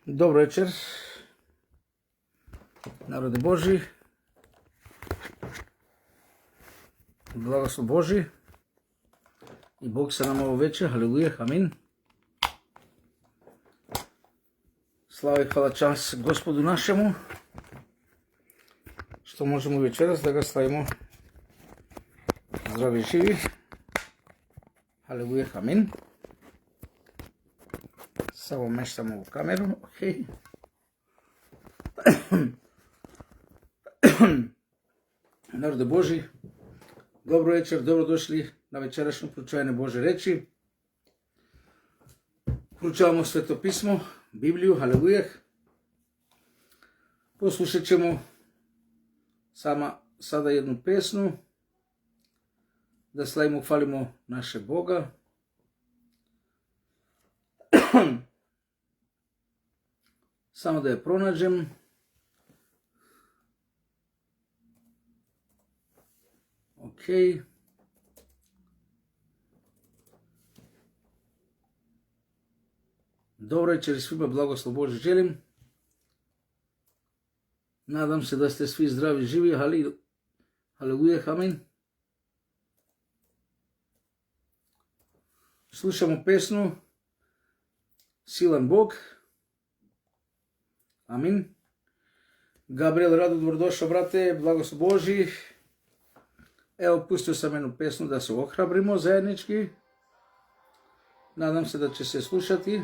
Dobro večer, narode Boži, blagoslov Boži i Bog sa nama ovo večer, haleluja, amin. Slava i hvala čast Gospodu našemu, što možemo večeras da ga slavimo zdravi i živi, haleluja, amin. Samo meštamo ovu kameru, ok. Narode Boži, dobro večer, dobrodošli na večerašnju proučavanje Bože reči. Proučavamo Sveto pismo, Bibliju, haleluja. Poslušat ćemo sada jednu pesnu, da slavimo, hvalimo našeg Boga. Samo da je pronađem. Ok. Dobro večer i svima blagoslov Boži želim. Nadam se da ste svi zdravi i živi. Haleluja, amin. Slušamo pesmu Silan Bog. Amin. Gabriel Rado, dobrodošao brate, blagoslov Boži. Evo, pustio sam jednu pesmu da se ohrabrimo zajednički. Nadam se da će se slušati.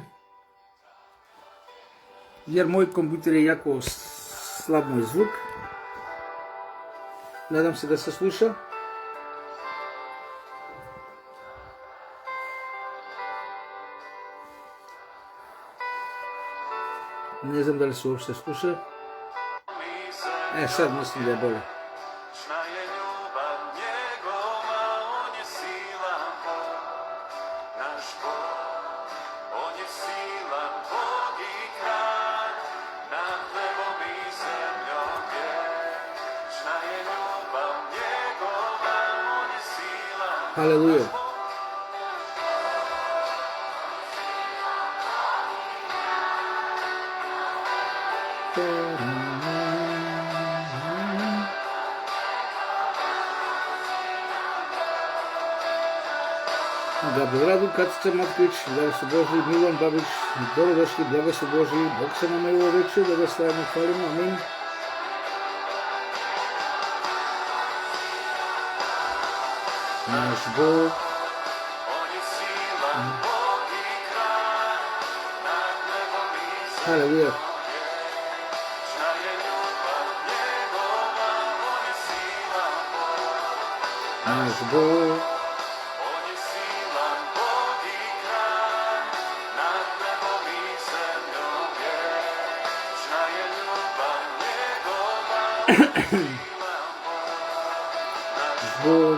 Jer moj kompjuter je jako slab moj zvuk. Nadam se da se sluša. Ne znam da li se uopšte sluša. Sad mislim da je bolje. Haleluja. Gabriel Radu, Katica Matković, blagoslov Boži, Milan Babić, dobrodošli, blagoslov Boži, Bog sa nama je ovo večer, da ga slavimo, hvalimo, amin. Naš Bog, haleluja. Naš Bog, Bog,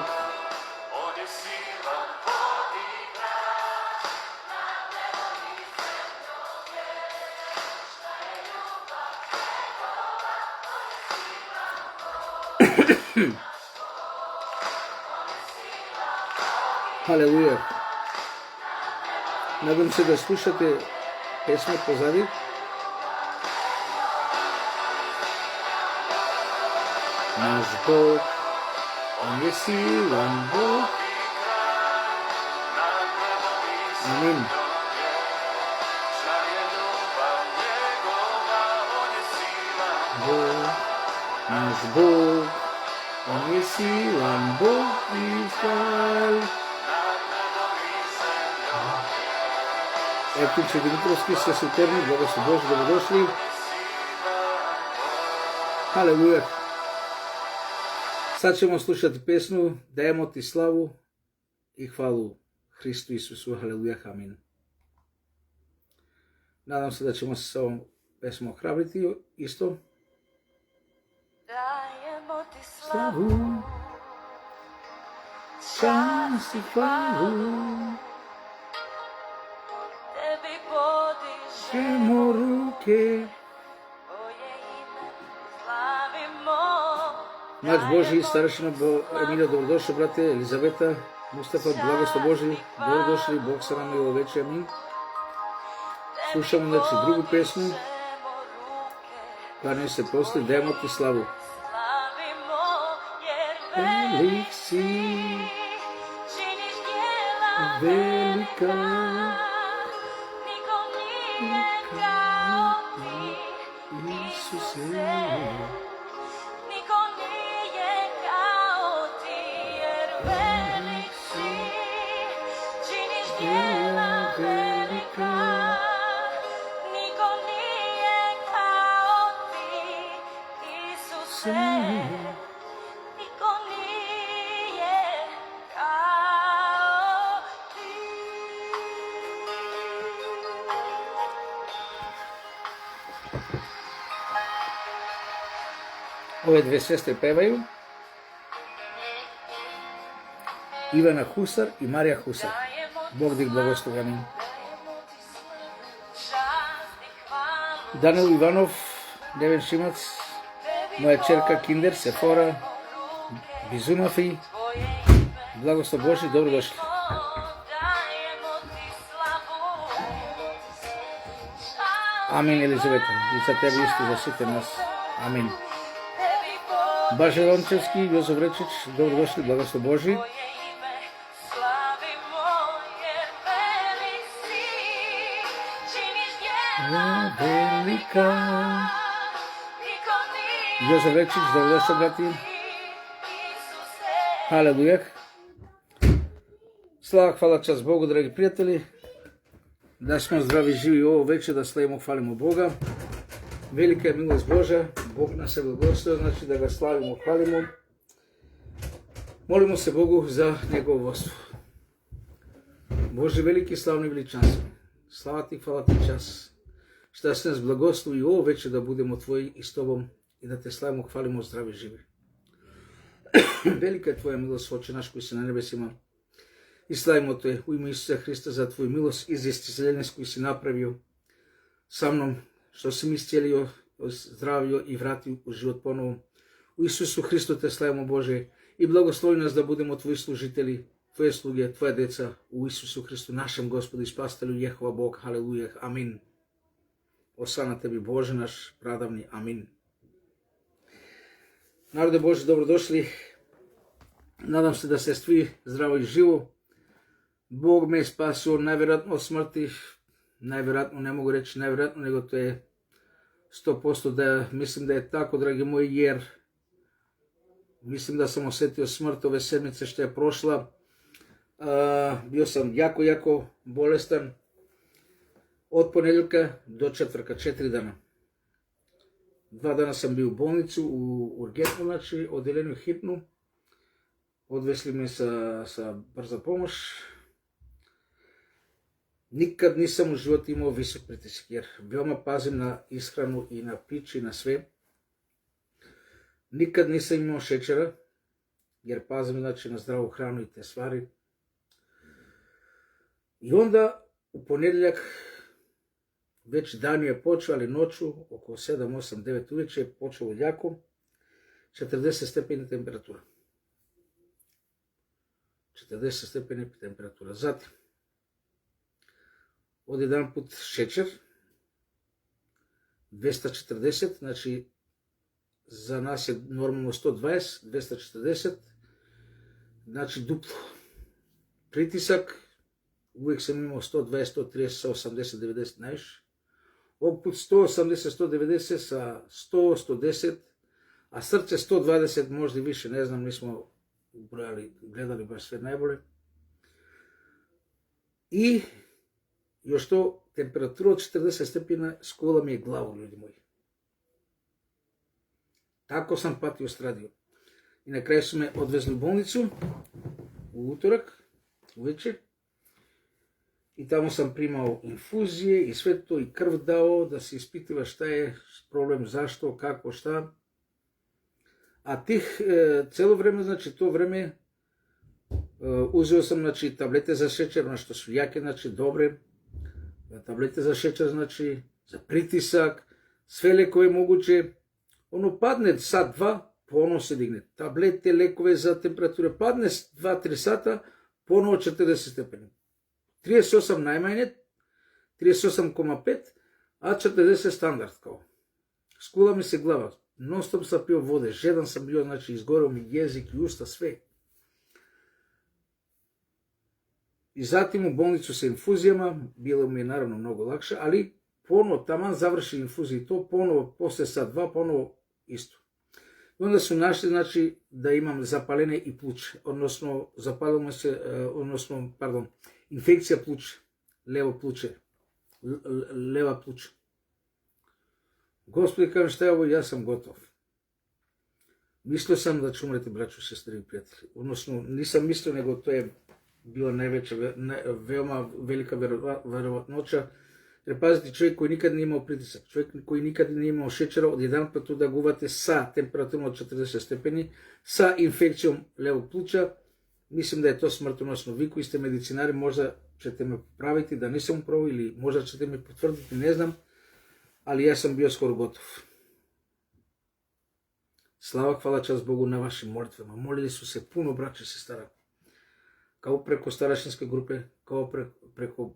haleluja. Nadam se da slušate pesme pozadi. Naš Bog, on je silan Bog. Amin. Bog, naš Bog, on je silan Bog Izrael. Eptiče Dimitrovski sa Suterni, blagoslov Boži, dobrodošli. Haleluja. Sad ćemo slušati pesmu Dajemo ti slavu i hvalu Hristu Isusu, haleluja, amin. Nadam se da ćemo se s ovom pesmom ohrabriti isto. Dajemo ti Slavu, čast i hvalu, tebi podižemo, žemo ruke, tvoje ime slavimo. Mač Boži, starešina Emilija, dobrodošli, brate, Elizaveta, Mustafa, blagoslov Boži, dobrodošli, Bog sa nama i ovo večer, amin. Slušamo, znači, drugu pesmu, Klanjaju se proslavi, dajemo ti slavu. Slavimo jer Velik si, činiš djela velika, niko nije kao ti, Isuse. niko nije kao ti, jer velik si, činiš djela velika, niko nije kao ti, Isuse, niko nije kao ti. Ove dve sestre pevaju, Ivana Husar i Marija Husar. Bog da ih blagoslovi, amin. Danil Ivanov, Neven Šimac, moja čerka Kinder, Sefora, Bizunafi, blagoslov Boži, dobrodošli. Amin, Elizaveta, i za tebe isto, za sve nas. Amin. Baže Lončevski, Jozo Vrečić, dobrodošli, blagoslov Boži. Velika. Jozo Vrečić, dobrodošli, brati. Haleluja. Slava, hvala, čast Bogu, dragi prijatelji. Da smo zdravi, živi ovo večer, da slavimo, hvalimo Boga. Velika je milost Božja, Bog nas je blagoslovio, znači da ga slavimo, hvalimo. Molimo se Bogu za njegovo vodstvo. Bože veliki, slavni, veličanstven, slava ti, hvala ti, čas, šta se nas blagoslovi ovo večer da budemo tvoji i s tobom i da te slavimo, hvalimo, zdravi, živi. Velika je tvoja milost, Oče naš koji si na nebesima, i slavimo te u ime Isusa Hrista za tvoju milost, izvjestiteljenje koju si napravio sa mnom, što si mi iscijelio, zdravio i vratio u život ponovo. U Isusu Hristu te slavimo, Bože, i blagoslovi nas da budemo tvoji služitelji, tvoje sluge, tvoja deca, u Isusu Hristu, našem Gospodu i Spastelju, Jehova Bog, haleluja, amin. Osana tebi, Bože naš, pradavni, amin. Narode Bože, dobrodošli. Nadam se da ste svi zdravo i živo. Bog me je spasio najvjerojatno od smrti, najvjerojatno, ne mogu reći najvjerojatno, nego to je 100% da mislim da je tako, dragi moji, jer mislim da sam osjetio smrt ove sedmice što je prošla. Bio sam jako bolestan od ponedjeljka do četvrtka, 4 dana. 2 dana sam bio u bolnicu, u urgentnu, znači, odjeljenju hitnu. Odvesli me sa brza pomoć. Nikad nisam u životu imao visok pritisak, jer veoma pazim na ishranu i na piće i na sve. Nikad nisam imao šećera, jer pazim, znači, na zdravu hranu i te stvari. I onda u ponedjeljak već dan je počeo, ali noću oko 7, 8, 9 uvečer je počelo jako, 40 stepeni temperatura. 40 stepeni temperatura. Zatim, od jedan put šećer, 240, znači za nas je normalno 120, 240, znači duplo. Pritisak, uvijek sam imao 120, 130, 180, 90 najviše. Ovog put 180, 190 sa 100, 110, a srce 120, možda i više, ne znam, nismo ubrojali, gledali baš sve najbolje. I još to, temperatura od 40 stepena skola mi je glavu, ljudi moji. Tako sam patio, stradio. I na kraju su me odvezli u bolnicu u utorak, uvečer. I tamo sam primao infuzije i sve to i krv dao da se ispitiva šta je problem, zašto, kako, šta. A tih celo vreme, znači to vreme, uzeo sam, znači, tablete za šećer, ono što su jake, znači dobre. Tablete za šećer, znači za pritisak, sve lekove moguće. Ono padne sat, dva, ponovo se digne. Tablete, lekove za temperature, padne 2-3 sata, ponovo 40 stepeni. 38 najmanje, 38,5, a 40 standard kao. Skula mi se glava, non stop sam pio vode, žedan sam bio, znači izgoreo mi jezik i usta, sve. I zatim u bolnicu sa infuzijama, bilo mi je naravno mnogo lakše, ali ponovo, taman završi infuziju, to ponovo, poslije sat dva, ponovo isto. I onda su našli, znači, da imam zapaljenje i pluće, odnosno, zapalilo se, infekcija pluća, levo pluće, leva pluća. Gospodi, kažem, šta je ovo, ja sam gotov. Mislio sam da ću umreti, braću, sestre i prijatelji. Odnosno, nisam mislio, nego to je bila najveća, veoma velika verovatnoća. Jer pazite, čovjek koji nikad nije imao pritisak, čovjek koji nikad nije imao šećera, odjedanput tu da guvate sa temperaturom od 40 stepeni, sa infekcijom levog pluća, mislim da je to smrtonosno. Vi koji ste medicinari, možda ćete me popraviti da nisam upravo ili možda ćete me potvrditi, ne znam, ali ja sam bio skoro gotov. Slava, hvala, čast Bogu na vašim molitvama. Molili su se puno braća i sestara. Kao preko starašinske grupe, kao preko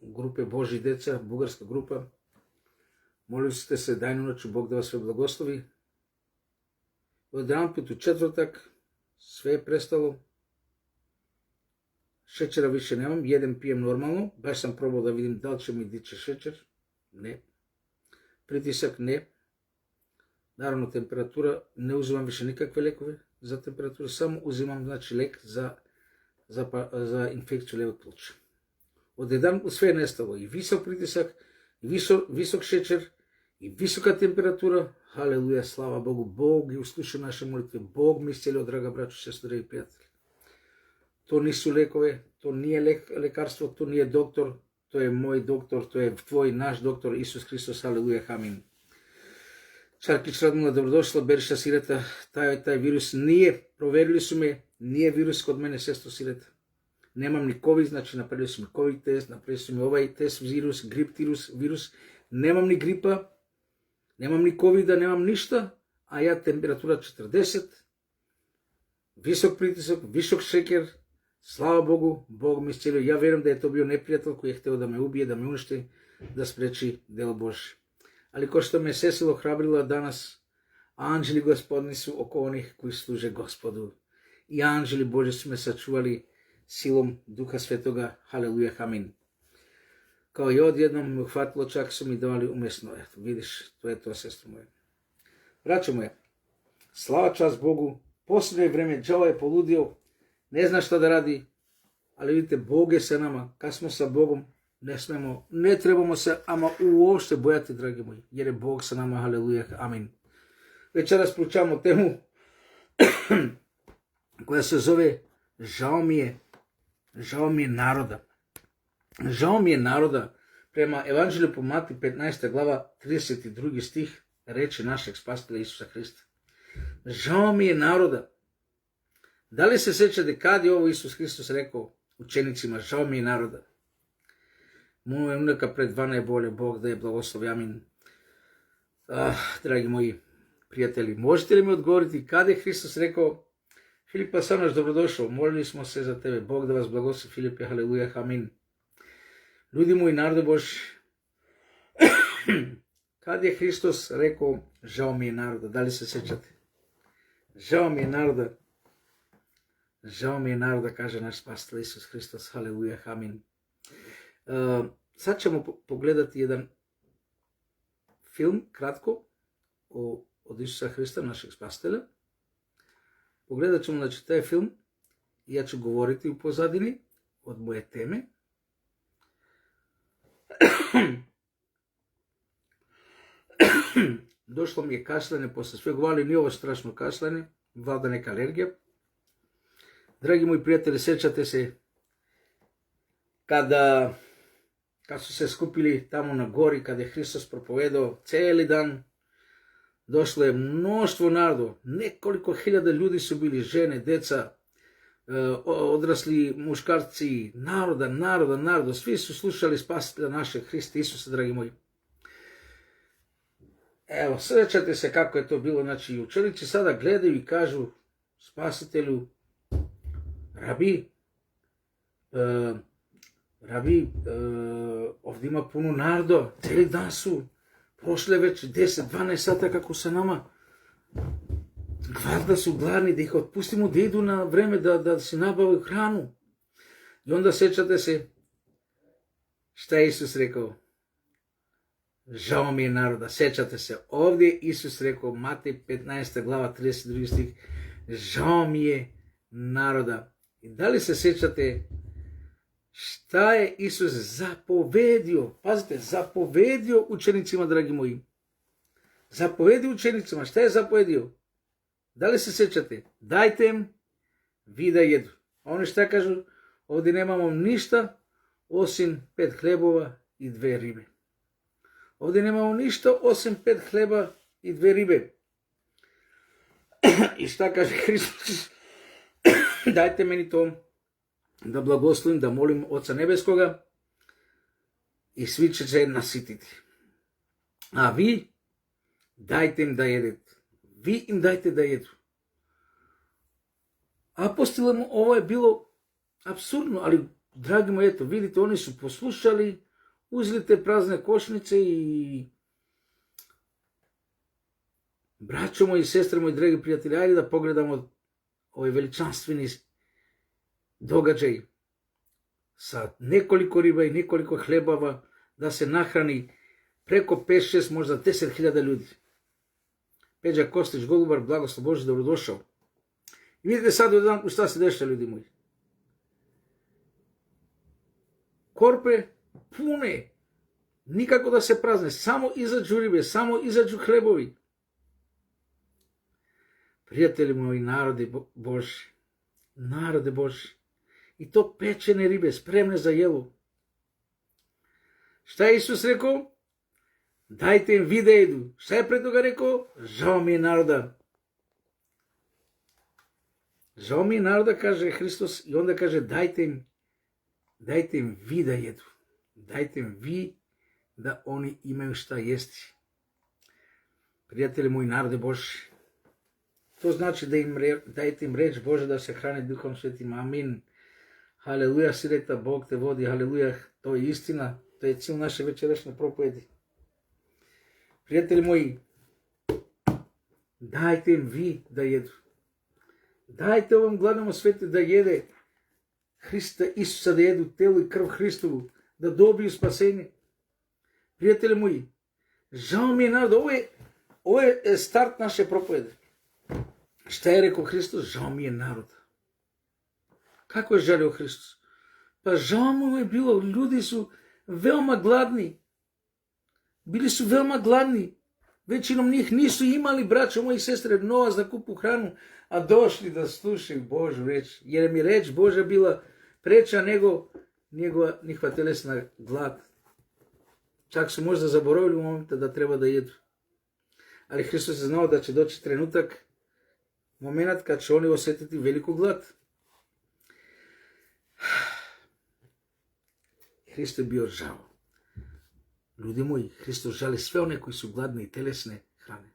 grupe Božji deca, bugarska grupa. Molili ste se dajnu noću, Bog da vas sve blagoslovi. Odjedanput u četvrtak sve je prestalo. Šećera više nemam, jedem, pijem normalno. Baš sam probao da vidim da li će mi dići šećer. Ne. Pritisak ne. Naravno temperatura, ne uzimam više nikakve lekove za temperaturu, samo uzimam znači lek za infekciju levog pluća. Odjedanput sve je nestalo, i visok pritisak, i visok šećer, i visoka temperatura. Haleluja, slava Bogu, Bog je uslušao naše molitve, Bog mi iscijelio, draga braćo, sestre i prijatelji. To nisu lekove, to nije lekarstvo, to nije doktor, to je moj doktor, to je tvoj, naš doktor, Isus Hristos, haleluja, amin. Čarkić Radmila, dobrodošla, Beriša Sireta, taj virus nije, proverili su me, nije virus kod mene, sestro Sireta. Nemam ni COVID, znači napravili su mi COVID test, napravili su mi ovaj test virus, grip virus, nemam ni gripa, nemam ni COVID-a, nemam ništa, a ja temperatura 40, visok pritisak, visok šeker, slava Bogu, Bog mi iscijelio. Ja vjerujem da je to bio neprijatelj koji je htio da me ubije, da me uništi, da spreči delo Božje. Ali ko što me Cecil ohrabrila danas, anđeli gospodni su oko onih koji služe Gospodu. I anđeli Božji su me sačuvali silom Duha Svetoga, haleluja, amin. Kao i odjednom me uhvatilo, čak su mi dali umjesno. Eto, vidiš, to je to, sestro moje. Braćo moje, slava čast Bogu, posljednje vrijeme đavo je poludio, ne zna šta da radi, ali vidite, Bog je sa nama, kad smo sa Bogom, ne trebamo se ama uopšte bojati, dragi moji, jer je Bog sa nama, haleluja, amin. Večeras pričamo temu koja se zove žao mi je naroda. Žao mi je naroda, prema Evanđelju po Mati 15. glava 32. stih reči našeg spasitelja Isusa Hrista. Žao mi je naroda. Da li se sjećate kad je ovo Isus Hristos rekao učenicima, žao mi je naroda? Moja unuka pred vama je bolje, Bog da je blagoslovi, amin. Dragi moji prijatelji, možete li mi odgovoriti kada je Hristos rekao, Filipa Sanaš, dobrodošao, molili smo se za tebe, Bog da vas blagoslovi, Filipe, haleluja, amin. Ljudi moji, narode Božji, kad je Hristos rekao, žao mi je naroda, da li se sjećate? Žao mi je naroda, kaže naš spasitelj Isus Hristos, haleluja, amin. Sad ćemo pogledati jedan film, kratko, od Isusa Hrista, našeg spasitelja. Pogledat ćemo, znači, taj film i ja ću govoriti u pozadini od moje teme. Došlo mi je kašljanje posle svega, ali nije ovo strašno kašljanje, vlada neka alergija. Dragi moji prijatelji, sjećate se kad su se skupili tamo na gori, kada je Hristos propovedao cijeli dan, došlo je mnoštvo naroda, nekoliko hiljada ljudi su bili, žene, deca, odrasli muškarci, naroda, svi su slušali spasitelja našeg Hrista Isusa, dragi moji. Evo, sjećate se kako je to bilo, znači učenici sada gledaju i kažu spasitelju, rabi, ovdje ima puno naroda, cijeli dan su, prošle već 10-12 sata kako sa nama, valjda su gladni, da ih otpustimo da idu na vreme da si nabavaju hranu. I onda sjećate se šta je Isus rekao. Žao mi je naroda, sjećate se, ovdje Isus rekao, Matej 15. glava 32. stih, žao mi je naroda. I da li se sjećate šta je Isus zapovedio? Pazite, zapovedio učenicima, dragi moji. Zapovedio učenicima, šta je zapovedio? Da li se sjećate? Dajte im vi da jedu. A oni šta kažu? Ovdje nemamo ništa osim 5 hlebova i 2 ribe. Ovdje nemamo ništa osim 5 hleba i 2 ribe. I šta kaže Hristos? Dajte meni to da blagoslovim, da molim Oca Nebeskoga i svi će se nasititi. A vi dajte im da jedete. Vi im dajte da jedu. Apostolima ovo je bilo apsurdno, ali dragi moji, eto, vidite, oni su poslušali, uzeli te prazne košnice i braćo moji, sestre moji, dragi prijatelji, ajde da pogledamo ovaj veličanstveni događaj sa nekoliko riba i nekoliko hlebava da se nahrani preko 5-6, možda 10.000 ljudi. Peđa Kostić, Golubar, blagoslov Božji, dobrodošao. I vidite sad odjedanput šta se dešava, ljudi moji. Korpe pune, nikako da se prazne, samo izađu ribe, samo izađu hlebovi. Prijatelji moji, narode Božji, i to pečene ribe, spremne za jelo. Šta je Isus rekao? Dajte im vi da jedu. Šta je pred toga rekao? Žao mi je naroda. Žao mi je naroda, kaže Hristos, i onda kaže dajte im vi da jedu. Dajte im vi da oni imaju šta jesti. Prijatelji moji, narode Božji, to znači da dajte im reč Bože da se hrane Duhom Svetim. Amin. Haleluja, sireta, Bog te vodi, haleluja, to je istina, to je cilj naše večerašnje propovedi. Prijatelji moji, dajte im vi da jedu. Dajte ovom gladnom svijetu da jede Hrista Isusa, da jedu telo i krv Hristovu, da dobiju spasenje. Prijatelji moji, žao mi je narod, ovo je start naše propovede. Šta je rekao Hristos? Žao mi je narod. Kako je žalio Hristos? Pa žao mu je bilo, ljudi su veoma gladni. Bili su veoma gladni. Većinom njih nisu imali, braćo moji sestre, novac da kupu hranu, a došli da slušaju Božju reč. Jer mi reč Božja bila preča nego njihova telesna glad. Čak su možda zaboravili u momentu da treba da jedu. Ali Hristos je znao da će doći trenutak, moment kad će oni osjetiti veliku glad. Hristo je bio žao. Ljudi moji, Hristos žali sve one koji su gladni i telesne hrane.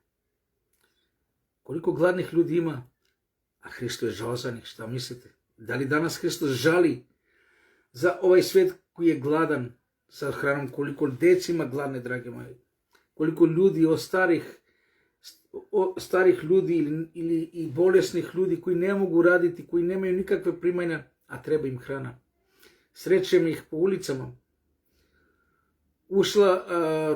Koliko gladnih ljudi ima, a Hristo je žao za njih, šta mislite? Da li danas Hristos žali za ovaj svijet koji je gladan sa hranom? Koliko deci ima gladne, drage moje? Koliko ljudi, starih ljudi ili i bolesnih ljudi koji ne mogu raditi, koji nemaju nikakve primanja, a treba im hrana. Srećem ih po ulicama. Ušla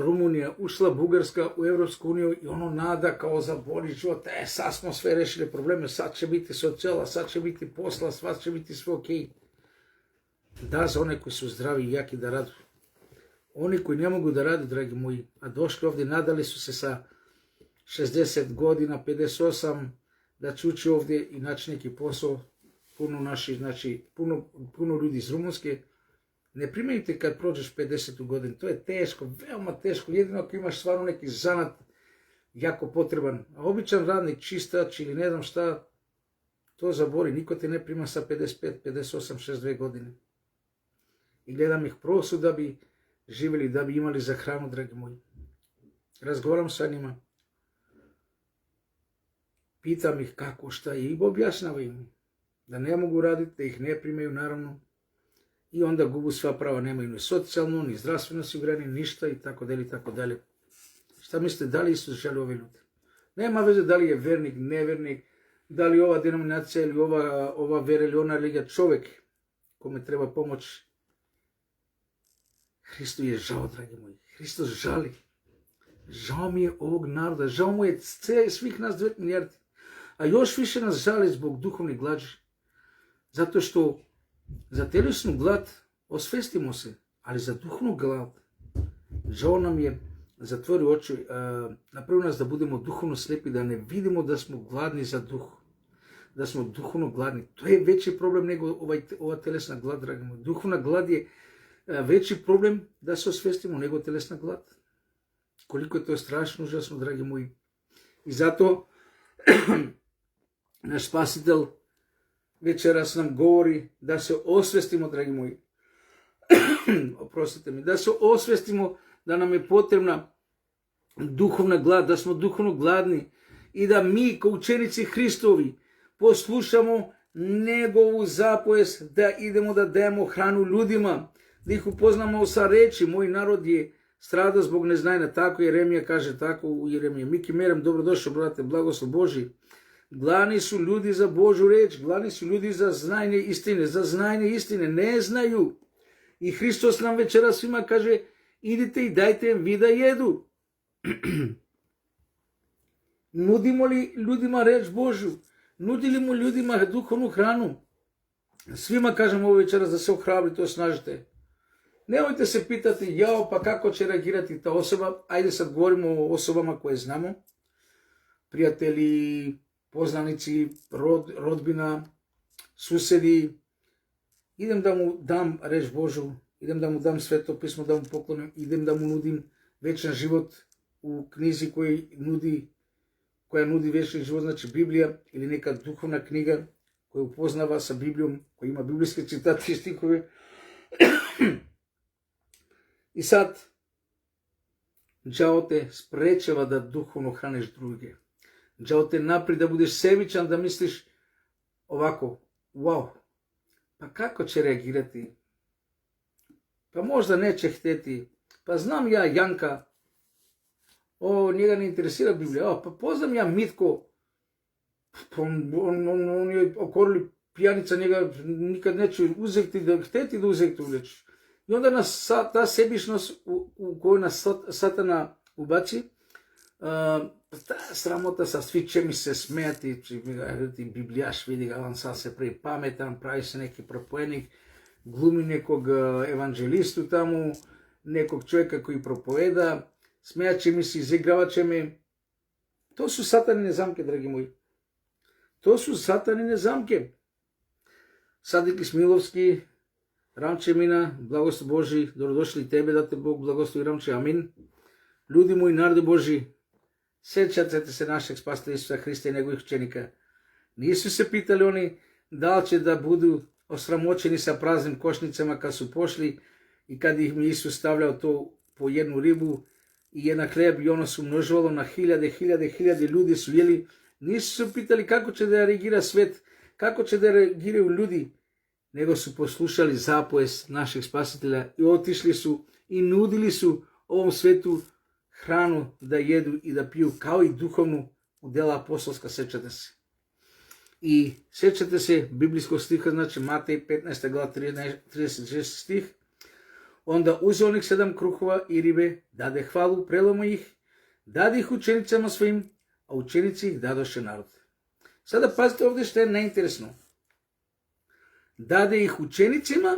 Rumunija, ušla Bugarska u Evropsku uniju i ono nada kao za bolji život. Sad smo sve rešili probleme, sad će biti socijala, sad će biti posla, sad će biti sve okej. Da, za one koji su zdravi i jaki da radu. Oni koji ne mogu da radu, dragi moji, a došli ovdje, nadali su se sa 60 godina, 58, da će ući ovdje i naći neki posao. Puno ljudi iz Rumunske. Ne primajte kad prođeš 50. godinu, to je teško, veoma teško, jedino ako imaš stvarno neki zanat jako potreban. A običan radnik, čistač ili ne znam šta, to zabori, niko te ne prima sa 55, 58, 62 godine. I gledam ih prosu da bi živjeli, da bi imali za hranu, dragi moji. Razgovaram sa njima, pitam ih kako, šta je, i objašnjava im da ne mogu raditi, da ih ne primaju naravno, i onda gubu sva prava, nemaju ni socijalno, ni zdravstveno osiguranje, ništa i tako dalje i tako dalje. Šta mislite, da li Isus želi ove ljude? Nema veze da li je vernik, nevernik, da li ova denominacija ili ova vera ili ona religija, čovjek kome treba pomoć. Hristu je žao, dragi moji. Hristos žali. Žao mi je ovog naroda, žao mu je svih nas 9 milijardi. A još više nas žali zbog duhovnih glađi. Zato što za telesnu glad osvestimo se, ali za duhovnu glad žao nam je zatvori oči, napravi nas da budemo duhovno slepi, da ne vidimo da smo gladni za duh, da smo duhovno gladni. To je veći problem nego ova telesna glad, dragi moji. Duhovna glad je veći problem da se osvestimo nego telesna glad. Koliko je to strašno, užasno, dragi moji. I zato naš spasitelj večeras nam govori da se osvestimo, dragi moji. Oprostite mi, da se osvestimo da nam je potrebna duhovna glad, da smo duhovno gladni i da mi kao učenici Hristovi poslušamo njegovu zapovest da idemo da dajemo hranu ljudima, da ih upoznamo sa reči. Moj narod je stradao zbog neznanja, tako Jeremija kaže, tako u Jeremiji. Miki Merem, dobrodošao, brate, blagoslov Božji. Gladni su ljudi za Božju reč, gladni su ljudi za znanje istine, ne znaju. I Hristos nam večera svima kaže, idite i dajte im vi da jedu. Nudimo li ljudima reč Božju? Nudili mu ljudima duhovnu hranu? Svima kažem ovo večeras da se ohrabrite, osnažite. Nemojte se pitati, jao, pa kako će reagirati ta osoba. Ajde sad govorimo o osobama koje znamo. Prijatelji, poznanici, rodbina, susedi. Idem da mu dam reč Božju, idem da mu dam sveto pismo, da mu poklonim, idem da mu nudim večan život u knjizi koja nudi večni život, znači Biblija ili neka duhovna knjiga koja upoznava sa Biblijom, koja ima biblijske citate i stihove. I sad, đavo te sprečava da duhovno hraniš druge. Đavo te naprijed da budeš sebičan, da misliš ovako, wow, pa kako će reagirati? Pa možda neće htjeti. Pa znam ja Janka, njega ne interesira Biblija. Pa poznam ja Mitko, on je okorili pijanica, njega nikad neće uzeti, htjeti da uzeti uleći. I onda nas ta sebičnost u koju nas Satana ubaci, ta sramota sa svi će mi se smijati, Biblijaš vidi ga, on sad se pravi pametan, pravi se neki propovednik, glumi nekog evanđelistu tamo, nekog čovjeka koji propoveda, smijat će mi se, izigravat će me. To su satanine zamke, dragi moji. To su satanine zamke. Sadik Ismilovski, Ramče Mina, blagoslov Božji, dobrodošli tebe, da te Bog blagoslovi, Ramče, amin. Ljudi moji, narode Božji, sjećate se našeg spasitelja Isusa Hrista i njegovih učenika. Nisu se pitali oni da li će da budu osramoćeni sa praznim košnicama kad su pošli i kad ih mi Isus stavljao to po jednu ribu i jedan hljeb i ono su množilo na hiljade ljudi su jeli. Nisu se pitali kako će da reagira svet, kako će da reagiraju ljudi, nego su poslušali zapovest našeg spasitelja i otišli su i nudili su ovom svetu hranu da jedu i da piju, kao i duhovnu u dela apostolska, sjećate se. I sjećate se biblijskog stiha, znači Matej 15. glava 36. stih. Onda uze onih 7 kruhova i ribe, dade hvalu, prelomo ih, dade ih učenicama svojim, a učenici ih dadoše narod. Sada pazite ovdje što je najinteresno. Dade ih učenicima,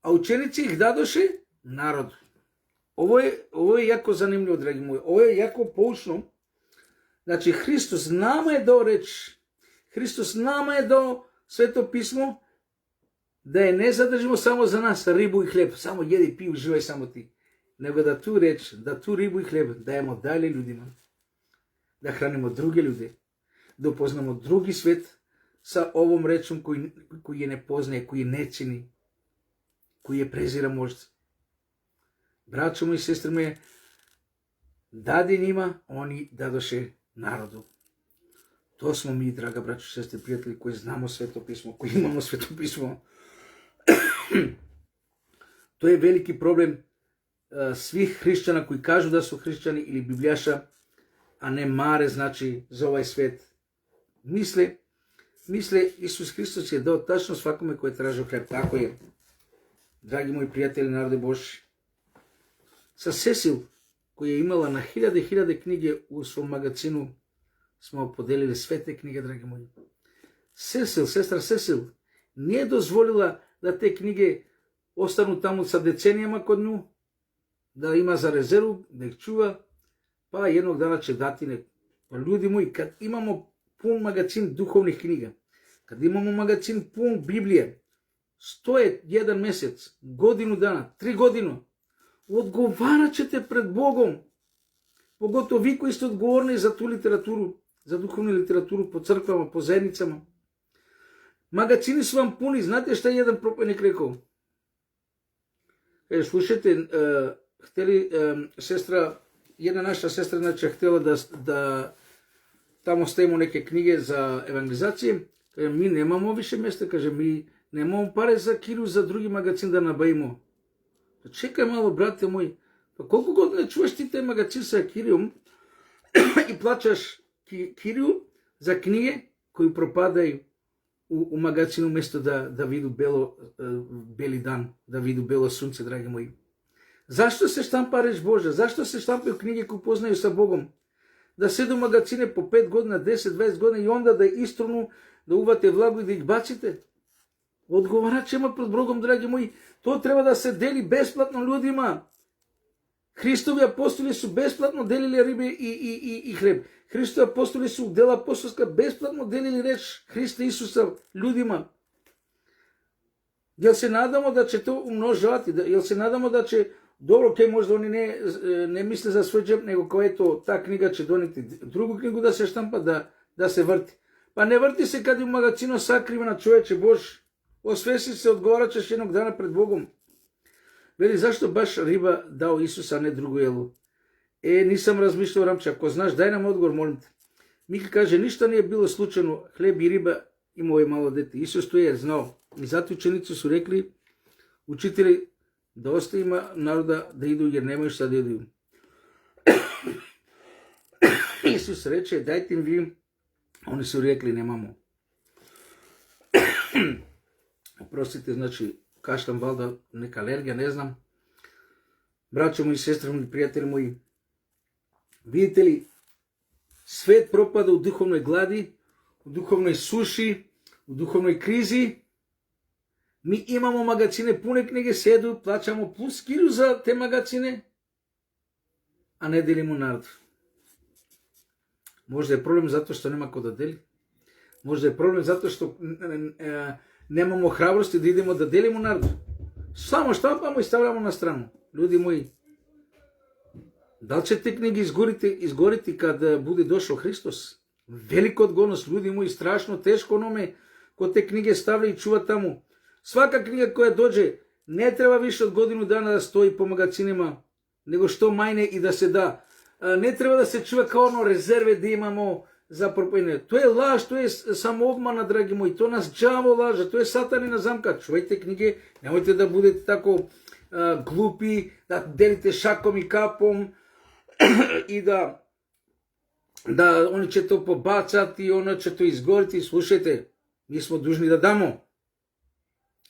a učenici ih dadoše narodu. Ovo je jako zanimljivo, dragi moji. Ovo je jako poučno. Znači, Hristos nama je dao reč. Hristos nama je dao sveto pismo da je ne zadržimo samo za nas ribu i hljeb. Samo jedi, pij, uživaj samo ti. Nego da tu reč, da tu ribu i hljeb dajemo dalje ljudima. Da hranimo druge ljude. Da upoznamo drugi svet sa ovom rečom koji je ne poznaje, koji je ne čini, koji je prezira možda. Braćo moji, sestre moje, dade njima, oni dadoše narodu. To smo mi, draga braćo, sestre, prijatelji, koji znamo Sveto pismo, koji imamo Sveto pismo. To je veliki problem svih hrišćana koji kažu da su hrišćani ili biblijaša, a ne mare, znači, za ovaj svet. Misle, Isus Hristos je dao tačno svakome koji je tražio hljeb. Tako je, dragi moji prijatelji, narode Božji. Sa Cecil, koja je imala na hiljade i hiljade knjige u svom magazinu, smo podelili sve te knjige, dragi moji. Cecil, sestra Cecil, nije dozvolila da te knjige ostanu tamo sa decenijama kod nju, da ima za rezervu, da ih čuva, pa jednog dana će dati neko. Pa ljudi moji, kad imamo pun magazin duhovnih knjiga, kad imamo magazin pun Biblije, stoje jedan mjesec, godinu dana, 3 godine, odgovarat ćete pred Bogom. Pogotovo vi koji ste odgovorni za tu literaturu, za duhovnu literaturu po crkvama, po zajednicama. Magazini su vam puni. Znate šta je jedan propovednik rekao? Slušajte, jedna naša sestra znači htjela da tamo stavimo neke knjige za evangelizacije. Kaže, mi nemamo više mjesta, kaže, mi nemamo pare za kiriju, za drugi magazin da nabavimo. Pa čekaj malo, brate moji, pa koliko god ne čuvaš ti taj magazin sa kirijom i plaćaš kiriju za knjige koji propadaju u magazinu mjesto da vidu beli dan, da vidu belo sunce, dragi moji. Zašto se štampa reč Božja? Zašto se štampaju knjige koje poznaju sa Bogom? Da sedu magazine po 5 godina, 10, 20 godina i onda da istrunu, da uvate vlagu i da ih bacite? Odgovarat ćemo pred Bogom, dragi moji. To treba da se deli besplatno ljudima. Hristovi apostoli su besplatno delili ribe i hleb. Hristovi apostoli su u dela apostolska besplatno delili reč Hrista Isusa ljudima. Jel se nadamo da će to umnožavati? Jel se nadamo da će, dobro, kaj možda oni ne misle za svoj džep, nego kao eto, ta knjiga će doneti drugu knjigu da se štampa, da se vrti. Pa ne vrti se kad je u magazinu sakrivena, čovječe Bož. Osvesti se, odgovarat ćeš jednog dana pred Bogom. Veli, zašto baš riba dao Isusa, a ne drugu jelu? Nisam razmišljao, Ramče, ako znaš, daj nam odgovor, molim te. Mika kaže, ništa nije bilo slučajno, hljeb i riba imao je malo dete. Isus to je znao. I zato učenici su rekli, učitelji, da ostavimo naroda da idu jer nemaju šta da idu. Isus reče, dajte im vi. Oni su rekli, nemamo. Oprostite, znači, kaštam valjda neka alergija, ne znam. Braćo moji, sestre moji, prijatelji moji, vidite li, svet propada u duhovnoj gladi, u duhovnoj suši, u duhovnoj krizi. Mi imamo magazine, pune knjige, sedu, plaćamo plus kiriju za te magazine, a ne delimo narod. Možda je problem zato što nema ko da deli. Možda je problem zato što nemamo hrabrosti da idemo da delimo narod. Samo štampamo i stavljamo na stranu. Ljudi moji, da li će te knjige izgoriti kad bude došao Hristos? Velika odgovornost, ljudi moji, strašno teško onome ko te knjige stavlja i čuva tamo. Svaka knjiga koja dođe ne treba više od godinu dana da stoji po magazinima, nego što majne i da se da. Ne treba da se čuva kao ono rezerve da imamo za propovedanje. To je laž, to je samoobmana, dragi moji, to nas đavo laže, to je satanina zamka. Čuvajte knjige, nemojte da budete tako glupi, da delite šakom i kapom i da oni će to pobacati, ono će to izgoriti. Slušajte, mi smo dužni da damo.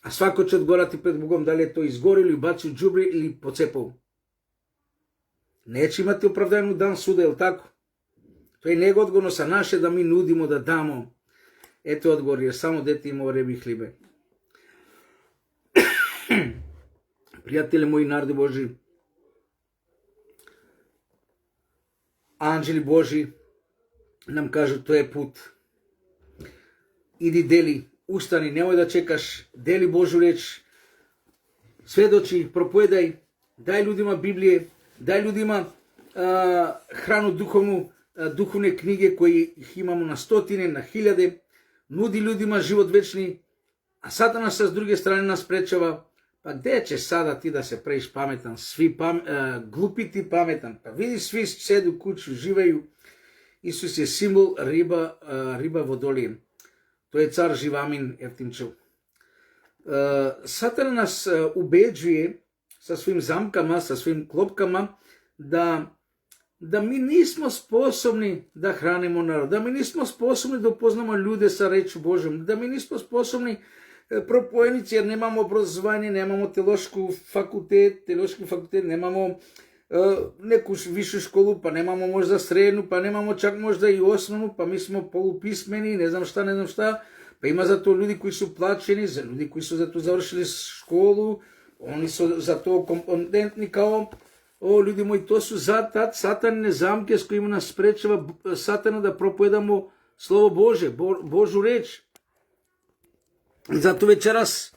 A svako će odgovarati pred Bogom da li je to izgorilo ili bacio u đubre ili pocepao. Neće imati opravdanje u dan suda, jel tako? To je nego odgovorno sa naše da mi nudimo da damo. Eto odgovor, jer samo dete imao rebi i hlibe. Prijatelji moji, narodi Boži, anđeli Boži nam kažu to je put. Idi deli, ustani, nemoj da čekaš, deli Božju reč, svedoči, propovedaj, daj ljudima Biblije, daj ljudima hranu duhovne knjige koji ih imamo na stotine, na hiljade, nudi ljudima život večni, a Satan se s druge strane nas sprečava. Pa gdje će sada ti da se praviš pametan, svi glupi ti pametan, pa vidi svi sedu u kuću, živaju Исус е символ риба водолиен. Тој е цар жив, амин, Евтимчо. Сатан нас убеđuje sa svojim zamkama, sa svojim klopkama, da mi nismo sposobni da hranimo narod, da mi nismo sposobni da upoznamo ljude sa rečju Božjom, da mi nismo sposobni propojenici jer nemamo obrazovanje, nemamo teološki fakultet, nemamo neku višu školu, pa nemamo možda srednju, pa nemamo čak možda i osnovnu, pa mi smo polupismeni, ne znam šta, pa ima za to ljudi koji su plaćeni, za ljudi koji su za to završili školu, oni su za to kompetentni kao ljudi moji, to su satanine zamke s kojima nas sprečava satana da propovedamo slovo Bože, Božu reč. I zato večeras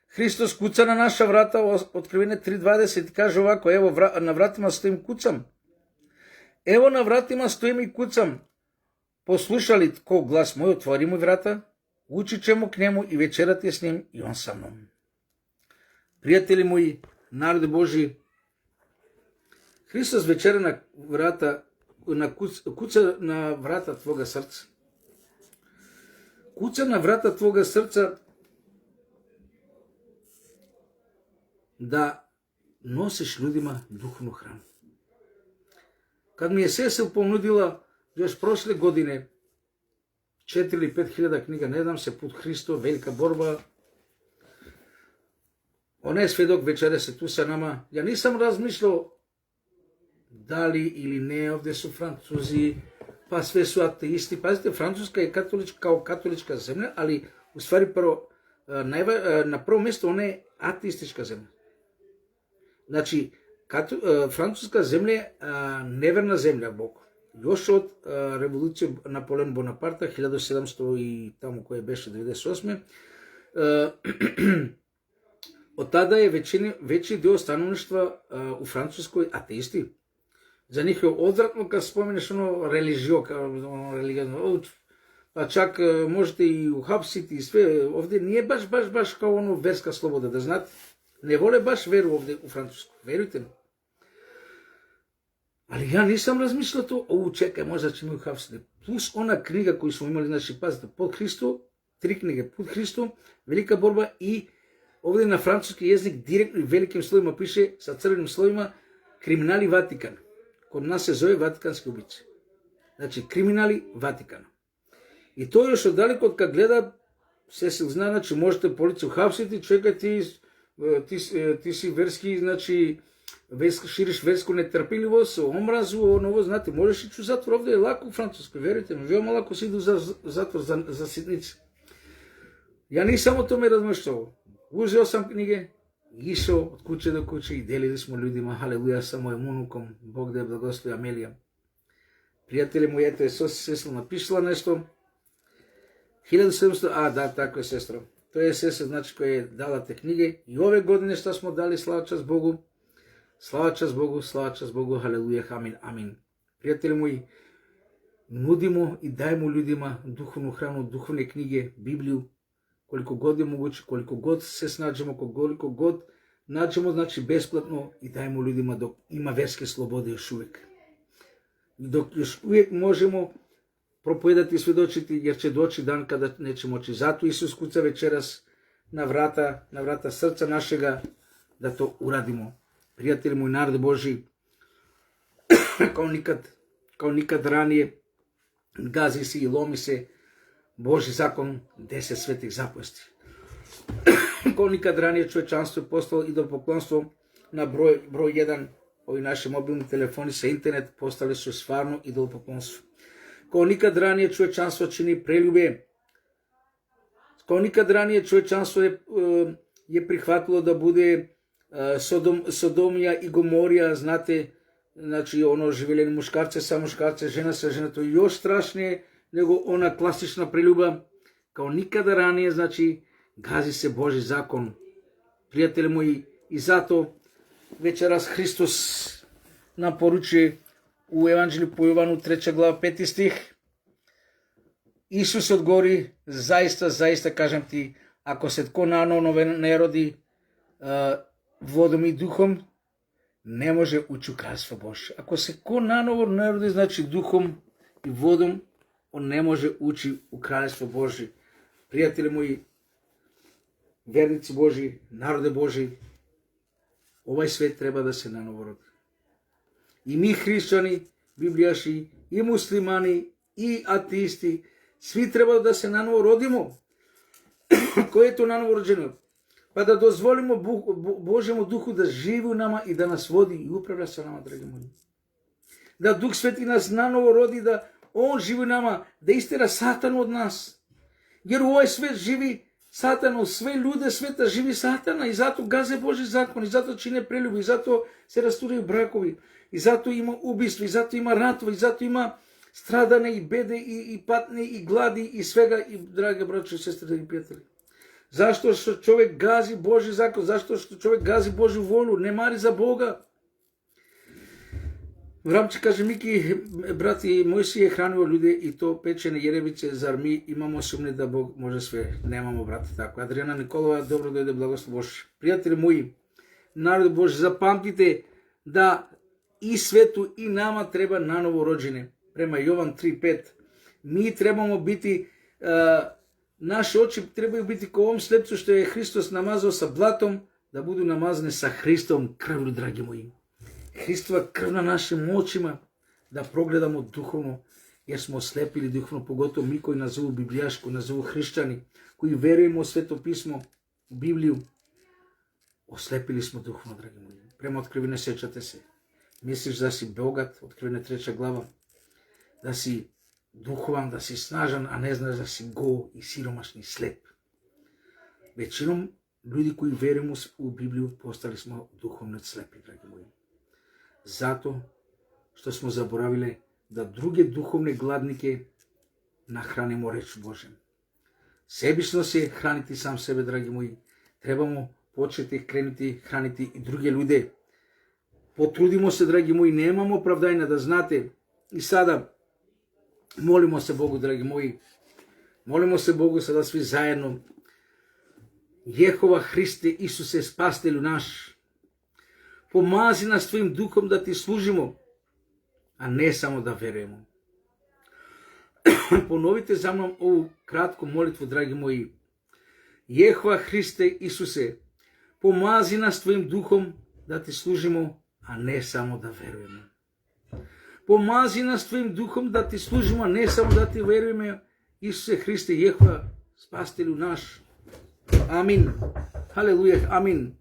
Hristos kuca na naša vrata, Otkrivenje 3.20 kaže ovako, evo na vratima stojim kucam. Evo na vratima stojim i kucam. Poslušali tko glas moj, otvori mu vrata, ući ćemo k njemu i večerati s njim i on sa mnom. Prijatelji moji, narode Božji, Hristos večera na vrata, kuca na vrata tvoga srca. Kuca na vrata tvoga srca da nosiš ljudima duhovnu hranu. Kad mi je Cecil ponudila još prošle godine 4 ili 5 hiljada knjiga, ne znam se, Put Hristo, Velika borba, ona je svedok, večera se tu sa nama. Ja nisam razmišljao da li ili ne, ovdje su Francuzi, pa sve su ateisti. Pazite, Francuska je katolička zemlja, ali u stvari na prvo mjesto ona je ateistička zemlja. Znači, Francuska zemlja je neverna zemlja Bogu. Još od revolucije Napoleon Bonaparta, 1700 i tamo koje beše 98. Od tada je veći dio stanovništva u Francuskoj ateisti. Za njih je odvratno kad spomeneš religio, pa čak možete i uhapsiti i sve. Ovdje nije baš kao verska sloboda, da znate. Ne vole baš veru ovdje u Francusku, verujte mi. Ali ja nisam razmišljao to, čekaj, možda će mi uhapsiti. Plus ona knjiga koju smo imali, znači, pazite, Put Hristo, 3 knjige, Put Hristo, Velika borba i ovdje na francuski jezik direktno i velikim slovima piše, sa crvenim slovima, Kriminali Vatikan. Kod nas se zove Vatikanski ubice. Znači, Kriminali Vatikana. I to još odaleko kad gleda, Cecil zna, znači, možete policiju uhapsiti, čekaj, ti si verski, znači, širiš versku netrpeljivost, omrazu, ovo, znate, možeš ići u zatvor, ovdje je lako u Francuskoj, verujte mi, veoma lako si idu za zatvor za sitnice. Ja nisam o tome razmišljao. Uzeo sam knjige, išao od kuće do kuće i delili smo ljudima, haleluja, sa mojim unukom, Bog da je blagoslovi Amelija. Prijatelji moji, eto je Cecil napisala nešto, 1700, da, tako je sestro. To je sestra, znači, koja je dala te knjige i ove godine što smo dali, slava čast Bogu, slava čast Bogu, haleluja, amin, amin. Prijatelji moji, nudimo i dajmo ljudima duhovnu hranu, duhovne knjige, Bibliju, koliko god je moguće, koliko god se snađemo, koliko god nađemo, znači besplatno i dajmo ljudima dok ima verske slobode još uvijek. Dok još uvijek možemo propovedati i svjedočiti, jer će doći dan kada neće moći. Zato Isus kuca večeras na vrata srca našega da to uradimo. Prijatelji moji, narod Božji, kao nikad ranije gazi se i lomi se Božji zakon 10 svetih zapovesti. Kao nikad ranije čovječanstvo je postalo idolopoklonstvo na broj 1. Ovi naši mobilni telefoni sa internet postali su stvarno idolopoklonstvo. Kao nikad ranije čovječanstvo čini preljube. Kao nikad ranije čovječanstvo je prihvatilo da bude Sodomija i Gomorija, znate, znači živjeli muškarce sa muškarce, žena sa žena, to je još strašnije nego ona klasična preljuba. Kao nikada ranije, znači, gazi se Božji zakon. Prijatelji moji, i zato večeras Hristos nam poručuje u Evanđelju po Jovanu 3. glava 5. stih. Isus odgovori, zaista kažem ti, ako se tko nanovo ne rodi vodom i duhom, ne može ući u kraljestvo Božje. Ako se tko nanovo ne rodi, znači duhom i vodom, on ne može ući u kraljestvo Božje. Prijatelji moji, vernici Božji, narode Božji, ovaj svet treba da se nanovo rodi. I mi hrišćani, biblijaši, i muslimani, i ateisti, svi treba da se nanovo rodimo. Koje je to nanovo rođeno? Pa da dozvolimo Božjemu duhu da živi u nama i da nas vodi i upravlja sa nama, dragi moji. Da Duh Sveti nas nanovo rodi, da on živi u nama, da istera Satanu od nas. Jer u ovaj svet živi Satan, u sve ljude sveta živi Satana i zato gaze Božji zakon, i zato čine preljubu, i zato se rasturaju brakovi, i zato ima ubistvo, i zato ima ratova, i zato ima stradane i bede i patnje i gladi i svega, i drage braće i sestre i prijatelji. Zašto što čovjek gazi Božji zakon, zašto što čovjek gazi Božju volju, ne mari za Boga. Vramči kaže, Miki, brati, Mojsije je hranio ljude i to pečene jerevice, zar mi imamo sumnje da Bog može sve? Nemamo, brate, tako. Adriana Nikolova, dobro dojde, blagoslov Božji. Prijatelji moji, narod Božji, zapamtite da i svetu i nama treba nanovo rođene. Prema Jovan 3.5. Mi trebamo biti, naše oči trebaju biti kao ovom slepcu što je Hristos namazao sa blatom, da budu namazane sa Hristovom krvlju, dragi moji. Hristova krv na našim očima, da progledamo duhovno, jer smo oslepili duhovno, pogotovo mi koji nazovu biblijaško, nazovu hrišćani, koji verujemo u Sveto pismo, u Bibliju. Oslepili smo duhovno, dragi moji. Prema Otkrivene, sjećate se. Misliš da si bogat, Otkrivene 3. glava, da si duhovan, da si snažan, a ne znaš da si go i siromašni, slep. Većinom ljudi koji verujemo u Bibliju postali smo duhovno slepi, dragi moji. Zato što smo zaboravili da druge duhovne gladnike nahranimo reč Božem. Sebičnost je hraniti sam sebe, dragi moji. Trebamo početi krenuti hraniti i druge ljude. Potrudimo se, dragi moji, nemamo opravdanja, da znate. I sada molimo se Bogu, dragi moji. Molimo se Bogu sada svi zajedno. Jehova Hriste, Isuse, spastelju naš, pomazi nas tvojim duhom da ti služimo, a ne samo da verujemo. Ponovite za mnom ovu kratku molitvu, dragi moji. Jehova Hriste, Isuse, pomazi nas tvojim duhom da ti služimo, a ne samo da verujemo. Pomazi nas tvojim duhom da ti služimo, a ne samo da ti verujemo. Isuse Hriste, Jehova, spastelju naš. Amin. Haleluja, amin.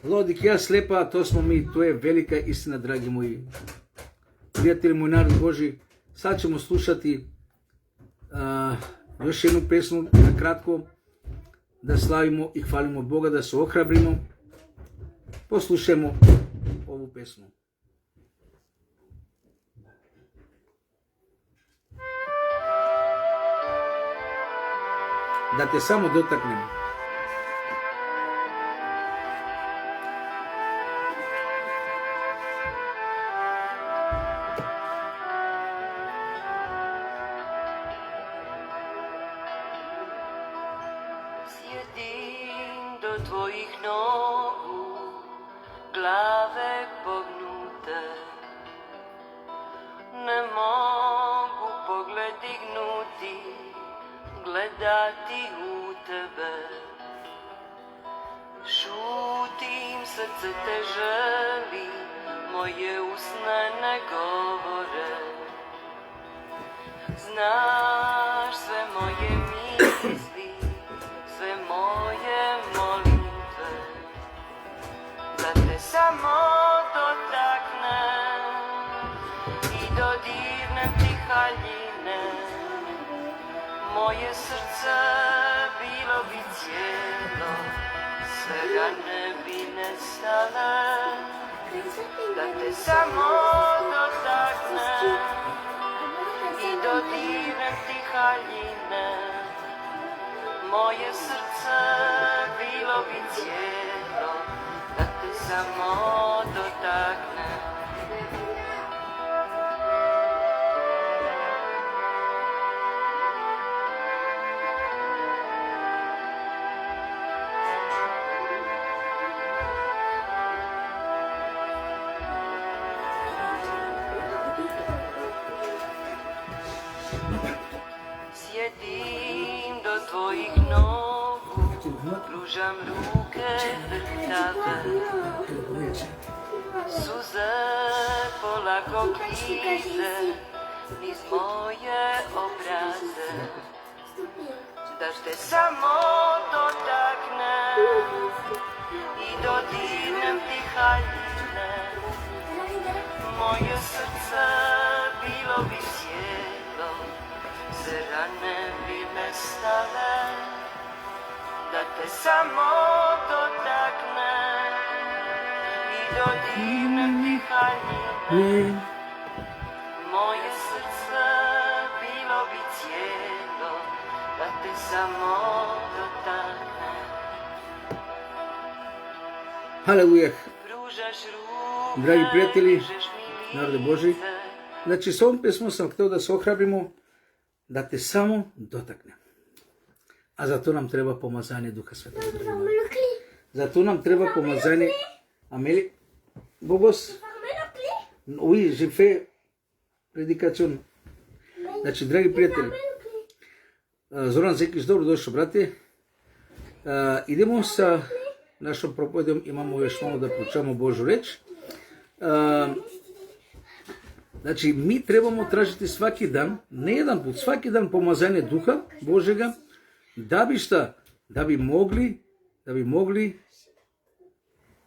Lodik, ja slepa, to smo mi, to je velika istina, dragi moji. Prijatelji moji, narod Božji, sad ćemo slušati još jednu pesmu, na kratko, da slavimo i hvalimo Boga, da se ohrabrimo. Poslušajmo ovu pesmu. Da te samo dotaknem. Sjedim do tvojih nogu, glave pognute, ne mogu pogled dignuti, gledati u tebe. Šutim, srce te želi, moje usne ne govore. Znaš sve moje misli, sve moje molitve, da te samo dotaknem i dodirnem ti haljine. Moje srce bilo bi cijelo, svega ne bi nestale, da te samo dotaknem i dodirnem ti haljine. Moje srce bilo bi cijelo, da te samo dotaknem. Pružam ruke vrhtave, suze polako klize niz moje obraze, da te samo dotaknem i dodirnem ti haljine. Moje srce bilo bi cijelo, se rane bi me stale, da te samo dotaknem i dodirnem ti haljine. Moje srce bilo bi cijelo, da te samo dotaknem. Halleluja. Pružaš ruke, Dragi prijatelji, dižeš mi narode Boži, lice. znači s ovom pesmom sam htio da se ohrabrimo, da te samo dotaknem. A za to nam treba pomazanje Duha Svetog. Za to nam treba pomazanje Ameli. Bogos, oui, j'ai fait prédication. Znači, dragi prijatelji, Zoran Zekić, dobro došao, brate. Idemo sa našom propovedom, imamo još malo da proučavamo Božju reč. Znači, mi trebamo tražiti svaki dan, ne jedan put, svaki dan pomazanje Duha Božega, da bi šta? Da bi mogli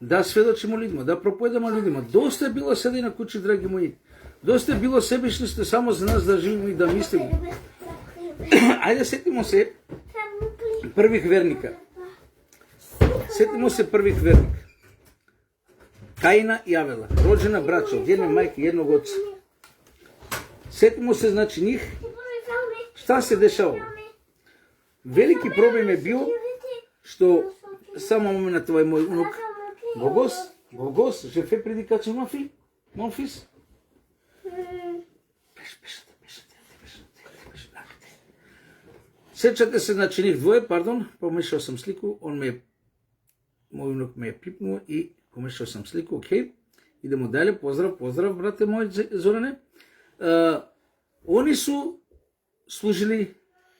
da svedočimo ljudima, da propovedamo ljudima. Dosta je bilo sada i na kući, dragi moji. Dosta je bilo sebičnosti samo za nas da živimo i da mislimo. Ajde, setimo se prvih vernika. Setimo se prvih vernika. Kaina i Avela, rođena braća od jedne majke i jednog oca. Setimo se, znači, njih. Šta se dešavalo? Veliki problem je bio što, samo moment, ovaj moj unuk, Bogos, je fais prédication, mon fils? Sjećate se, znači, njih dvoje, pardon, pomešao sam sliku, moj unuk me je pipnuo i pomešao sam sliku, ok. Idemo dalje, pozdrav, brate moj Zorane. Oni su služili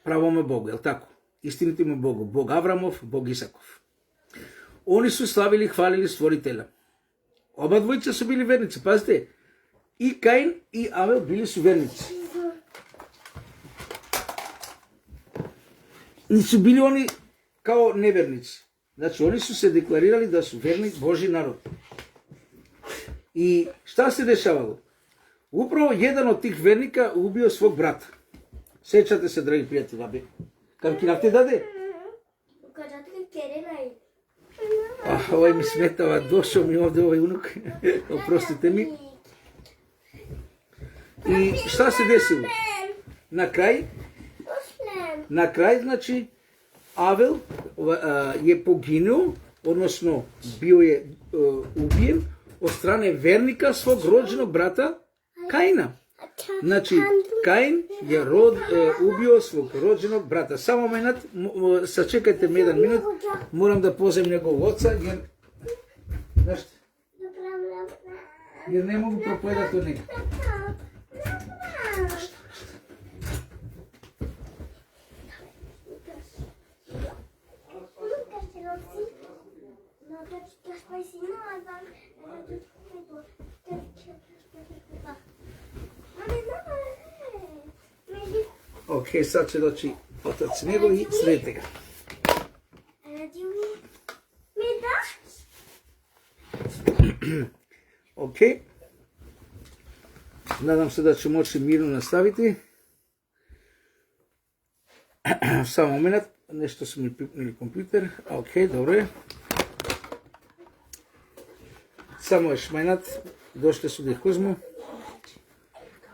pravome Bogu, jel tako? Istinitim Bogu, Bog Avramov, Bog Isakov. Oni su slavili i hvalili stvoritelja. Oba dvojica su bili vernici, pazite, i Kain i Avel bili su vernici. Nisu bili oni kao nevernici. Znači, oni su se deklarirali da su verni Božji narod. I šta se dešavalo? Upravo jedan od tih vernika ubio svog brata. Sjećate se, dragi prijatelji, da bi kam ti dade? Ovaj mi smetava, došao mi ovdje ovaj unuk, oprostite mi. I šta se desilo? Na kraj, znači, Avel je poginuo, odnosno bio je ubijen od strane vernika svog rođenog brata Kaina. Znači, Kain je ubio svog rođenog brata. Samo moment, sačekajte mi jedan minut, moram da pozovem njegovog oca, jer ne mogu propovedati od njega. Ok, sad će doći otac njegov i sredite ga. Ok. Nadam se da ću moći mirno nastaviti. Samo moment, nešto su mi pipnili kompjuter. Ok, dobro je. Samo još moment, došli su da ih uzmu.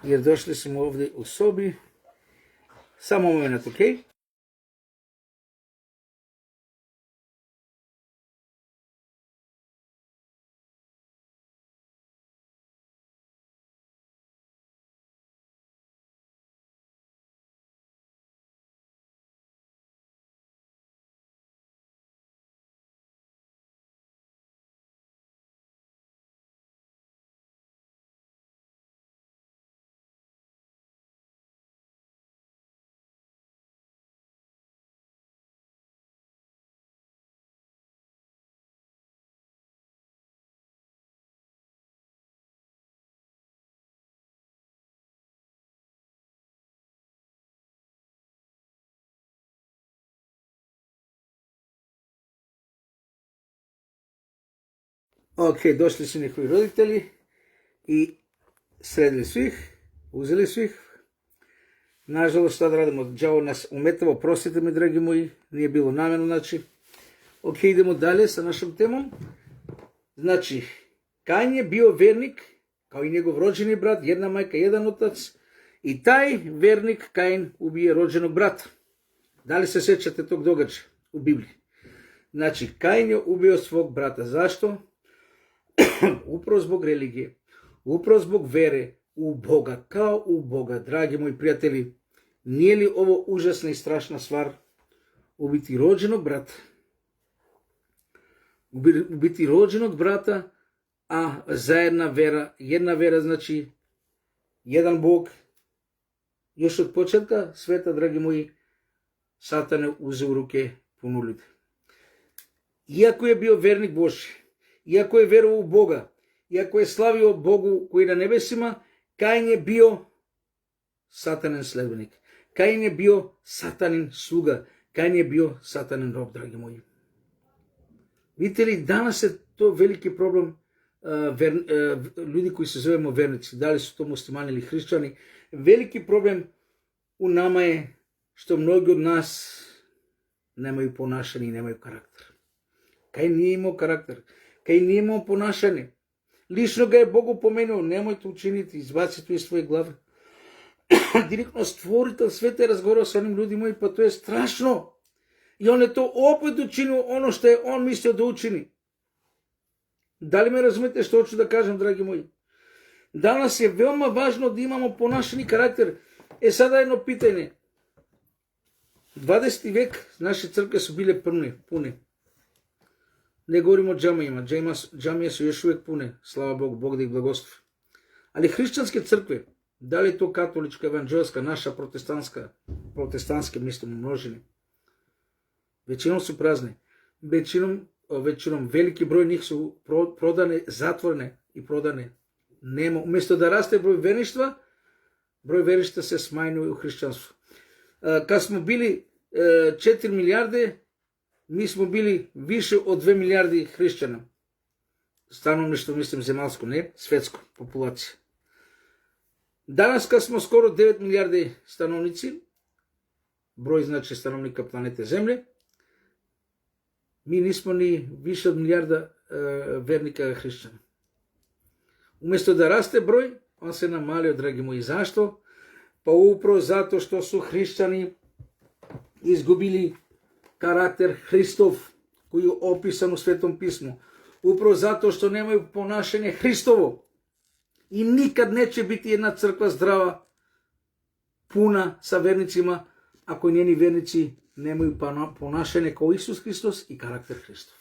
Jer došli smo ovdje u sobi. Samo moment, ok? Ok, došli su njihovi roditelji i sredili svih, uzeli svih. Nažalost, šta da radimo, đavo nas umetavo, prostite mi, dragi moji, nije bilo namjerno, znači. Ok, idemo dalje sa našom temom. Znači, Kain je bio vernik, kao i njegov rođeni brat, jedna majka, jedan otac, i taj vernik Kain ubije rođenog brata. Da li se sjećate tog događaja u Bibliji? Znači, Kain je ubio svog brata. Zašto? Upravo zbog religije, upravo zbog vere u Boga, kao u Boga. Dragi moji prijatelji, nije li ovo užasna i strašna stvar? Ubiti rođenog brata. Ubiti rođenog brata, a jedna vera znači jedan Bog. Još od početka sveta, dragi moji, Satan je uzeo u ruke puno ljudi. Iako je bio vernik Božji, iako je verovao u Boga, iako je slavio Bogu koji je na nebesima, Kain je bio Satanin sledbenik. Kain je bio Satanin sluga. Kain je bio Satanin rob, dragi moji. Vidite li, danas je to veliki problem ljudi koji se zovemo vernici. Da li su to muslimani ili hrišćani. Veliki problem u nama je što mnogi od nas nemaju ponašanje i nemaju karakter. Kain nije imao karakter. Kain nije imao ponašanje. Lično ga je Bog opomenuo, nemoj to učiniti, izbaci to iz svoje glave. Direktno stvoritelj sveta je razgovarao sa onim ljudima i pa to je strašno. I on je to opet učinio ono što je on mislio da učini. Da li me razumete što hoću da kažem, dragi moji? Danas je veoma važno da imamo ponašani karakter. Sada jedno pitanje. 20. vek naše crkve su bile pune. Ne govorimo o džamijama. Džamije su još uvijek pune. Slava Bogu, Bog da ih blagoslovi. Ali hrišćanske crkve, da li je to katolička, evanđelska, naša protestantske, mislim, množine, većinom su prazne. Većinom veliki broj njih su prodane, zatvorene i prodane. Nema. Umjesto da raste broj verništva se smanjuje u hrišćanstvu. Kad smo bili 4 milijarde, mi smo bili više od 2 milijardi hrišćana. Stanovništvo, mislim, zemaljsko, ne, svetsko populacija. Danas kad smo skoro 9 milijardi stanovnici, broj znači stanovnika planete Zemlje, mi nismo ni više od milijarda vernika hrišćana. Umjesto da raste broj, on se namalio, dragi moji. Zašto? Pa upravo zato što su hrišćani izgubili karakter Hristov koji je opisan u Svetom pismu. Upravo zato što nemaju ponašanje Hristovo. I nikad neće biti jedna crkva zdrava, puna sa vernicima, ako njeni vernici nemaju ponašanje kao Isus Hristos i karakter Hristov.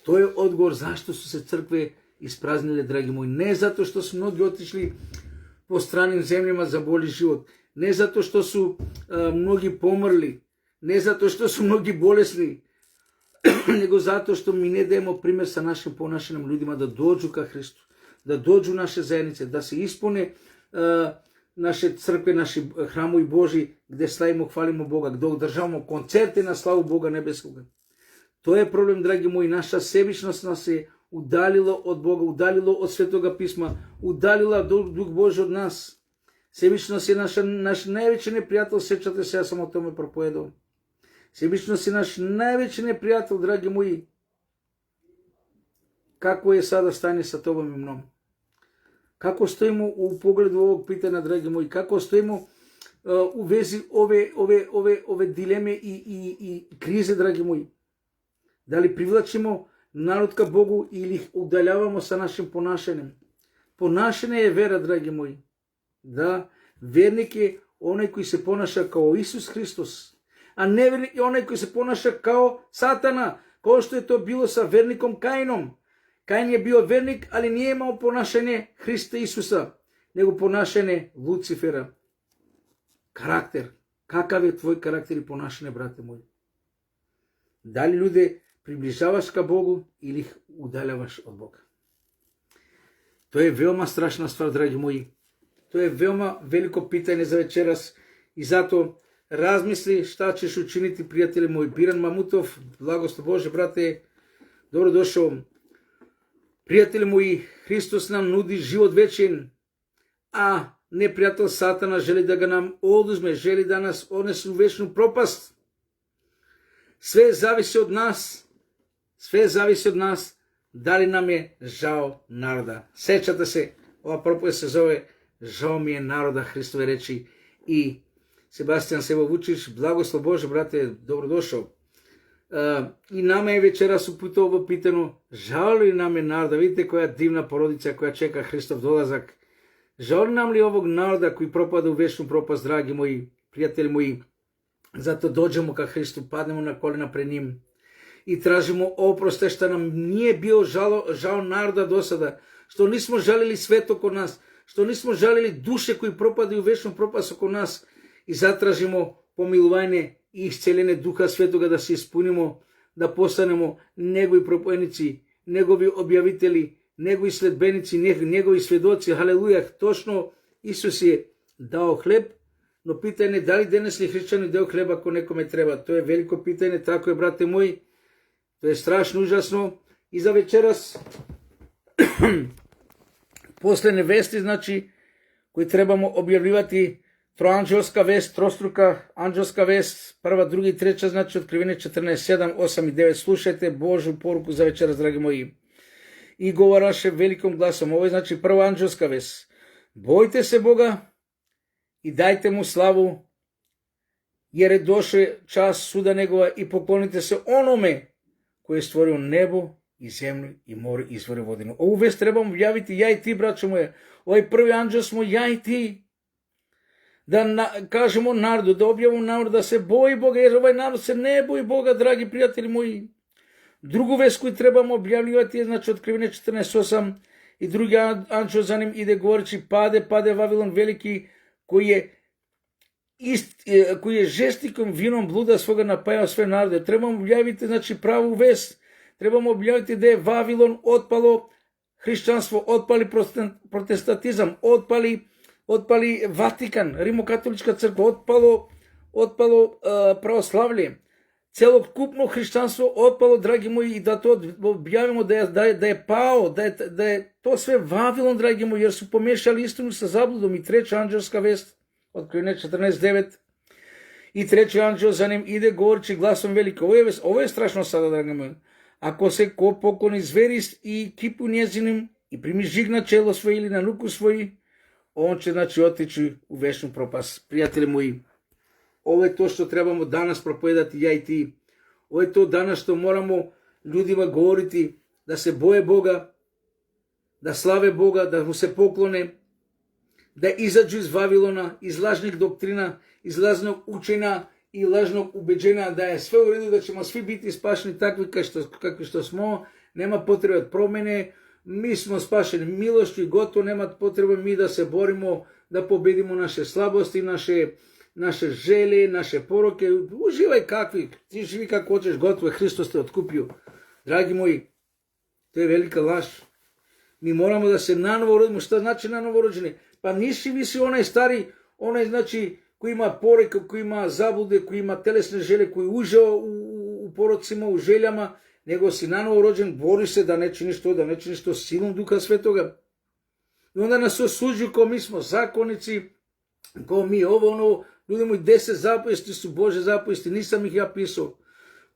To je odgovor zašto su se crkve ispraznile, dragi moji. Ne zato što su mnogi otišli po stranim zemljama za bolji život. Ne zato što su mnogi pomrli. Ne zato što su mnogi bolesni. Nego zato što mi ne dajemo primjer sa našim ponašanjem ljudima da dođu ka Hristu. Da dođu naše zajednice, da se ispune naše crkve, naši hramovi Boži, gdje slavimo, hvalimo Boga, gdje održavamo koncerte na slavu Boga nebeskoga. To je problem, dragi moji, naša sebičnost nas je udaljilo od Boga, udaljilo od Svetoga pisma, udaljila Duh Božji od nas. Sebičnost je naš najveći neprijatelj, sjećate se, ja sam o tome propovedao. Sebičnost je naš najveći neprijatelj, dragi moji. Kako je sada stanje sa tobom i mnom? Kako stojimo u pogledu ovog pitanja, dragi moji? Kako stojimo u vezi ove dileme i krize, dragi moji? Da li privlačimo narod ka Bogu ili ih udaljavamo sa našim ponašanjem? Ponašanje je vera, dragi moji. Da, vernik je onaj koji se ponaša kao Isus Hristos, a nevernik je onaj koji se ponaša kao Satana, kao što je to bilo sa vernikom Kainom. Kain je bio vernik, ali nije imao ponašanje Hrista Isusa, nego ponašanje Lucifera. Karakter. Kakav je tvoj karakter i ponašanje, brate moji? Da li ljude približavaš ka Bogu ili ih udaljavaš od Boga? To je veoma strašna stvar, dragi moji. To je veoma veliko pitanje za večeras i zato razmisli šta ćeš učiniti, prijatelji moji. Biran Mamutov, blagoslov Bože, brate, dobrodošao. Prijatelji moji, Hristos nam nudi život večen, a neprijatelj Satana želi da ga nam oduzme, želi da nas odnese u večnu propast. Sve zavisi od nas da li nam je žao naroda. Sećate se, ova propovijed se zove Žao mi je naroda Hristove reči i Sebastian Sebo Vučić, blagoslov Bože, brate, dobrodošao. I nama je večeras uputo ovo pitano, žao li nam je naroda? Vidite koja divna porodica koja čeka Hristov dolazak. Žao li nam li ovog naroda koji propada u večnu propast, dragi moji prijatelji moji? Zato dođemo ka Hristu, padnemo na kolena pred njim i tražimo oproste što nam nije bio žao naroda do sada, što nismo žalili svet oko nas, što nismo žalili duše koji propadaju u večnu propast oko nas i zatražimo pomilovanje i isceljenje Duha Svetoga da se ispunimo, da postanemo njegovi propovednici, njegovi objavitelji, njegovi sledbenici, njegovi svedoci. Haleluja, točno Isus je dao hleb, no pitanje da li danesni hrišćani daju hleba ako nekome treba. To je veliko pitanje, tako je, brate moji. To je strašno užasno. I za večeras posljednje vesti, znači, koji trebamo objavljivati, troanđelska vest, trostruka anđelska vest, prva, druga i treća, znači Otkrivenje 14, 7, 8 i 9. Slušajte Božju poruku za večeras, dragi moji. I govaraše velikom glasom. Ovo je znači prva anđelska vest. Bojte se Boga i dajte mu slavu, jer je došao čas suda njegova, i poklonite se onome koji je stvorio nebo i zemlju i more i izvore vodine. Ovu vest trebamo objaviti ja i ti, braćo moje. Ovaj prvi anđel smo ja i ti. Da kažemo narodu, da objavimo narodu da se boji Boga, jer ovaj narod se ne boji Boga, dragi prijatelji moji. Drugu vest koju trebamo objavljivati je znači Otkrivenje 14.8 i drugi anđel za njim ide govoreći, pade Vavilon veliki, koji je žestikom vinom bluda svoga napajao sve narode. Trebamo objaviti znači pravu vest, trebamo objaviti da je Vavilon otpalo hrišćanstvo, otpali protestantizam, otpali Vatikan, Rimokatolička crkva, otpalo pravoslavlje, celokupno hrišćanstvo otpalo, dragi moji, i da to objavimo da je pao, da je to sve Vavilon, dragi moji, jer su pomiješali istinu sa zabludom. I treća anđelska vest, Otkrivenje 14.9, i treći anđel za njim ide govoreći glasom veliko. Ovo je strašno sada, dragi moji. Ako se ko pokloni zveri i kipu njezinim i primi žig na čelo svoje ili na ruku svoji, on će znači otići u večnu propast. Prijatelji moji, ovo je to što trebamo danas propovedati ja i ti. Ovo je to danas što moramo ljudima govoriti, da se boje Boga, da slave Boga, da mu se poklone, da izađu iz Vavilona, iz lažnih doktrina, iz lažnog učenja i lažnog ubeđenja, da je sve u redu, da ćemo svi biti spašeni takvi kakvi što smo, nema potrebe od promjene, mi smo spašeni milošću i gotovo, nema potrebe mi da se borimo, da pobedimo naše slabosti, naše želje, naše poroke. Uživaj kakvi, ti živi kako hoćeš, gotovo je, Hristos te otkupio. Dragi moji, to je velika laž. Mi moramo da se nanovo rodimo. Šta znači nanovo rođeni? Pa nisi visi onaj stari, onaj znači koji ima poreke, koji ima zablude, koji ima telesne želje, koji užao u porocima, u željama, nego si nanovo rođen, bori se da ne činiš to silom Duha Svetoga. I onda nas osuđuju kao mi smo zakonnici, kao mi ljudi moji, 10 zapovesti su Bože zapovesti, nisam ih ja pisao.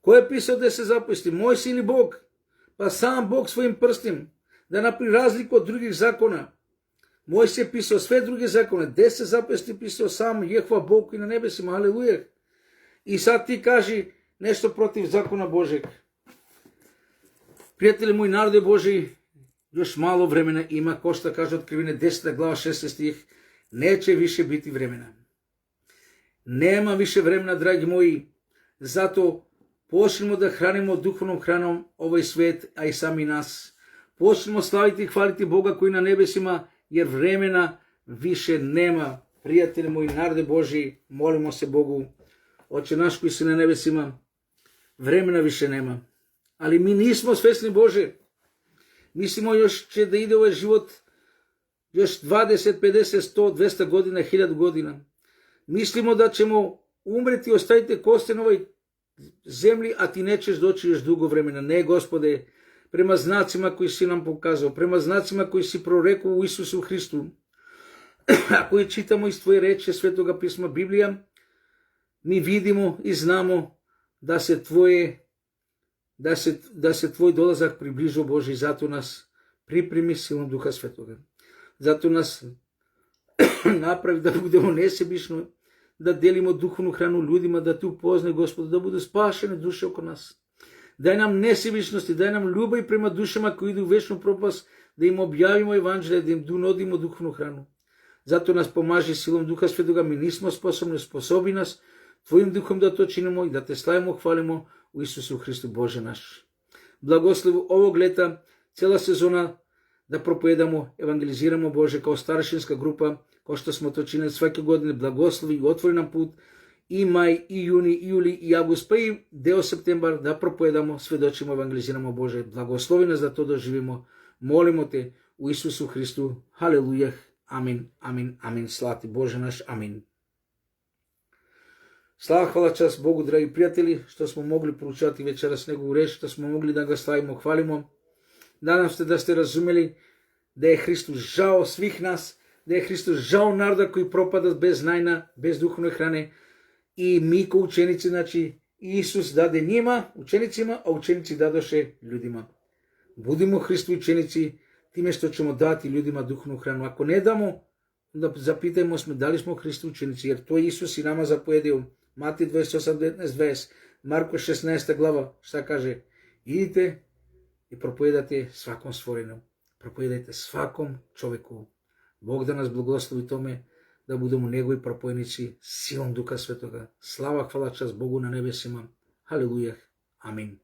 Ko je pisao 10 zapovesti? Mojsije ili Bog? Pa sam Bog svojim prstim, da napravi razliku od drugih zakona. Mojsije je pisao sve druge zakone, 10 zapovesti pisao sam Jehova Bog koji na nebesima, haleluja. I sad ti kaži nešto protiv zakona Božeg. Prijatelji moji, narode Boži, još malo vremena ima, ko što kaže Otkrivenje 10. glava 16 stih, neće više biti vremena. Nema više vremena, dragi moji, zato počnimo da hranimo duhovnom hranom ovaj svet, a i sami nas. Počnimo slaviti i hvaliti Boga koji na nebesima, jer vremena više nema. Prijatelji moji, narode Boži, molimo se Bogu, Oče naš koji si na nebesima, vremena više nema. Ali mi nismo svesni Bože. Mislimo još će da ide ovaj život još 20, 50, 100, 200 godina, 1000 godina. Mislimo da ćemo umreti, ostaviti koste na ovoj zemlji, a ti nećeš doći još dugo vremena. Ne, Gospode, prema znacima koji si nam pokazao, prema znacima koji si prorekao u Isusu Hristu. A koji čitamo iz tvoje reči Svetoga pisma Biblija, mi vidimo i znamo da se tvoj dolazak približio, Bože, i zato nas pripremi silom Duha Svetoga. Zato nas napravi da budemo nesebični, da delimo duhovnu hranu ljudima, da te upoznaju, Gospodu, da budu spašene duše oko nas. Daj nam nesebičnosti, daj nam ljubav prema dušama koji idu u večnu propast, da im objavimo evanđelje, da im nudimo duhovnu hranu. Zato nas pomaži silom Duha Svetoga, mi nismo sposobni, sposobi nas tvojim duhom da to činimo i da te slavimo, hvalimo u Isusu Hristu, Bože naš. Blagoslovu ovog leta, cijela sezona, da propovedamo, evangeliziramo, Bože, kao staršinska grupa, kao što smo to činili svake godine. Blagoslovi i otvori nam put i maj, i juni, i juli, i avgust, pa i deo septembar, da propovedamo, svedočimo, evangeliziramo, Bože. Blagoslovi nas da to doživimo. Molimo te u Isusu Hristu. Haleluja. Amin, amin, amin. Slati Bože naš, amin. Slava, hvala, čast Bogu, dragi prijatelji, što smo mogli proučavati večeras njegovu reč, što smo mogli da ga slavimo, hvalimo. Nadam se da ste razumeli da je Hristos žao svih nas, da je Hristos žao naroda koji propada bez znanja, bez duhovne hrane. I mi kao učenici, znači Isus dade njima, učenicima, a učenici dadoše ljudima. Budimo Hristu učenici time što ćemo dati ljudima duhovnu hranu. Ako ne damo, onda zapitajmo se da li smo Hristu učenici, jer to je Isus i nama zapovedio. Matej 28, 19, 20, Marko 16 glava, šta kaže? Idite i propovedate svakom stvorenom. Propovedajte svakom čovjeku. Bog da nas blagoslovi tome, da budemo njegovi propovjednici silom Duha Svetoga. Slava, hvala, čast Bogu na nebesima. Haleluja. Amin.